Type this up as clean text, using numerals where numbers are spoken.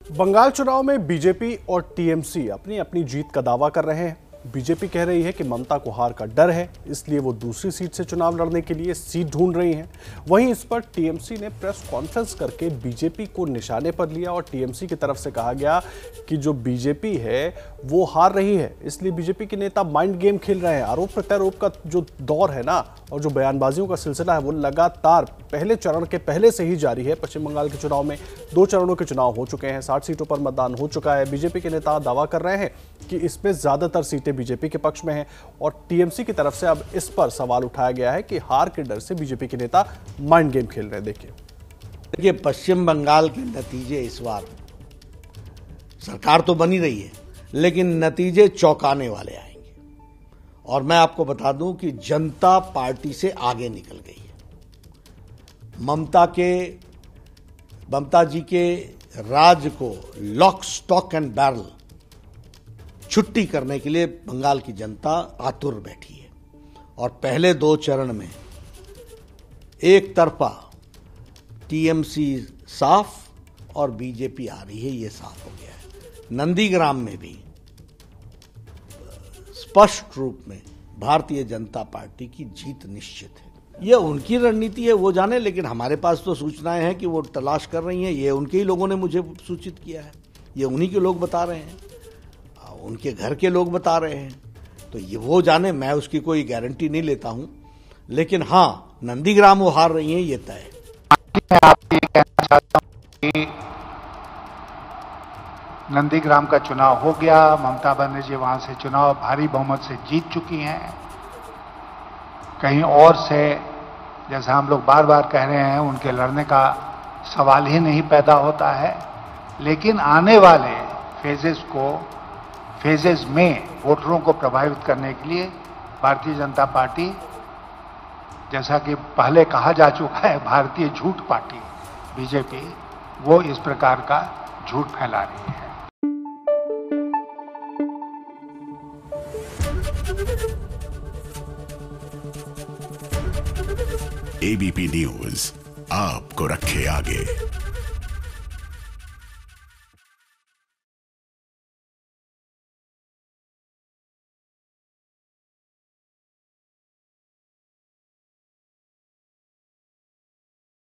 बंगाल चुनाव में बीजेपी और टीएमसी अपनी अपनी जीत का दावा कर रहे हैं। बीजेपी कह रही है कि ममता को हार का डर है, इसलिए वो दूसरी सीट से चुनाव लड़ने के लिए सीट ढूंढ रही हैं। वहीं इस पर टीएमसी ने प्रेस कॉन्फ्रेंस करके बीजेपी को निशाने पर लिया और टीएमसी की तरफ से कहा गया कि जो बीजेपी है वो हार रही है, इसलिए बीजेपी के नेता माइंड गेम खेल रहे हैं। आरोप प्रत्यारोप का जो दौर है ना, और जो बयानबाजियों का सिलसिला है वो लगातार पहले चरण के पहले से ही जारी है। पश्चिम बंगाल के चुनाव में 2 चरणों के चुनाव हो चुके हैं, 60 सीटों पर मतदान हो चुका है। बीजेपी के नेता दावा कर रहे हैं कि इसमें ज्यादातर सीटें बीजेपी के पक्ष में हैं और टीएमसी की तरफ से अब इस पर सवाल उठाया गया है कि हार के डर से बीजेपी के नेता माइंड गेम खेल रहे हैं। देखिए, पश्चिम बंगाल के नतीजे इस बार सरकार तो बनी रही है, लेकिन नतीजे चौंकाने वाले आएंगे। और मैं आपको बता दूं कि जनता पार्टी से आगे निकल गई है। ममता जी के राज को लॉक स्टॉक एंड बैरल छुट्टी करने के लिए बंगाल की जनता आतुर बैठी है। और पहले 2 चरण में एक तरफा टीएमसी साफ और बीजेपी आ रही है, ये साफ हो गया है। नंदीग्राम में भी स्पष्ट रूप में भारतीय जनता पार्टी की जीत निश्चित है। ये उनकी रणनीति है, वो जाने, लेकिन हमारे पास तो सूचनाएं हैं कि वो तलाश कर रही हैं। ये उनके ही लोगों ने मुझे सूचित किया है, ये उन्हीं के लोग बता रहे हैं, उनके घर के लोग बता रहे हैं। तो ये वो जाने, मैं उसकी कोई गारंटी नहीं लेता हूं, लेकिन हां, नंदीग्राम वो हार रही हैं, ये तय है। मैं आपसे कहना चाहता हूं कि नंदीग्राम का चुनाव हो गया, ममता बनर्जी वहां से चुनाव भारी बहुमत से जीत चुकी हैं। कहीं और से, जैसा हम लोग बार बार कह रहे हैं, उनके लड़ने का सवाल ही नहीं पैदा होता है। लेकिन आने वाले फेजेस में वोटरों को प्रभावित करने के लिए भारतीय जनता पार्टी, जैसा कि पहले कहा जा चुका है, भारतीय झूठ पार्टी बीजेपी, वो इस प्रकार का झूठ फैला रही है। एबीपी न्यूज आपको रखे आगे।